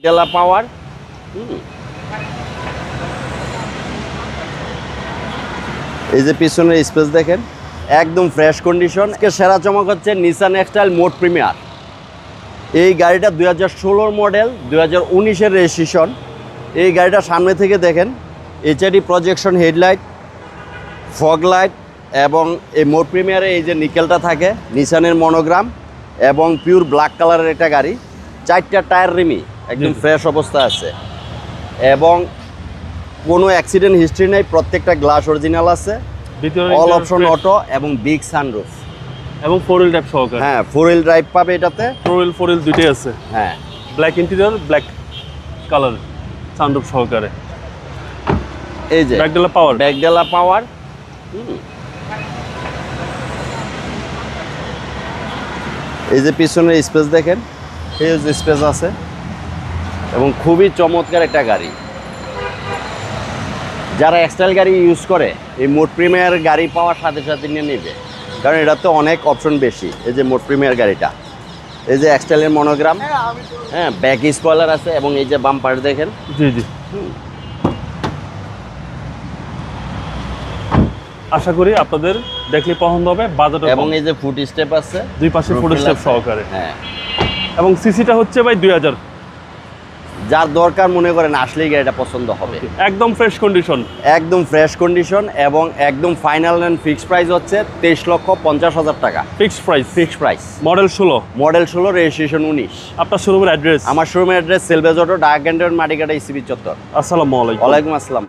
ডেলা পাওয়ার। এই যে পিছনের স্পেস দেখেন, একদম ফ্রেশ কন্ডিশন। সেরা চমক হচ্ছে নিসান এক্সটাইল মোড প্রিমিয়ার। এই গাড়িটা 2016 মডেল, 2019-এর রেজিস্ট্রেশন। এই গাড়িটা সামনে থেকে দেখেন, HID projection headlight, fog light, এবং এই মোড প্রিমিয়ারে এই যে নিকেলটা থাকে, নিসানের মনোগ্রাম, এবং পিওর ব্ল্যাক কালারের একটা গাড়ি। 4টা টায়ার রিমি একদম ফ্রেশ অবস্থা আছে, এবং কোনো অ্যাক্সিডেন্ট হিস্ট্রি নেই। প্রত্যেকটা গ্লাস অরিজিনাল আছে, অল অপশন অটো, এবং বিগ সানরুফ, এবং 4 হুইল ড্রাইভ সহকারে। হ্যাঁ, 4 হুইল ড্রাইভ পাবে এটাতে। 4 হুইল দুইটাই আছে। হ্যাঁ, black interior, black colour, sunroof সহকারে। এই যে ব্যাকডেলা পাওয়ার, ব্যাকডেলা পাওয়ার। এই যে পিছনের স্পেস দেখেন, হিউজ স্পেস আছে, এবং খুবই চমৎকার একটা গাড়ি। যারা এক্সটাইল গাড়ি ইউজ করে এই মোড প্রিমিয়ার গাড়ি পাওয়ার সাথে সাথে নিয়ে নেবে, কারণ এটাতে অনেক অপশন বেশি। এই যে মোড প্রিমিয়ার গাড়িটা, এই যে এক্সটাইলের মনোগ্রাম, হ্যাঁ, ব্যাক স্পয়লার আছে, এবং এই যে বাম্পার দেখেন। জি জি। আশা করি আপনাদের দেখলে পছন্দ হবে, বাজেট। এবং এই যে ফুট স্টেপ আছে, দুই পাশে ফুট স্টেপ সহকারে। হ্যাঁ, এবং সিসিটা হচ্ছে ভাই 2000। যার দরকার মনে করেন আসলেই গাড়িটা পছন্দ হবে। একদম ফ্রেশ কন্ডিশন, একদম ফ্রেশ কন্ডিশন, এবং একদম ফাইনাল এন্ড ফিক্সড প্রাইস হচ্ছে 23,50,000 টাকা। Fixed price. Fixed price. Model 16, model 16, registration 19। আপনার শোরুমের অ্যাড্রেস? আমার শোরুমের অ্যাড্রেস সেলভেজ অটো, ডায়াগেন্ডার, মাটিকাটা, ইসিবি চত্বর। আসসালামু আলাইকুম। ওয়ালাইকুম আসসালাম।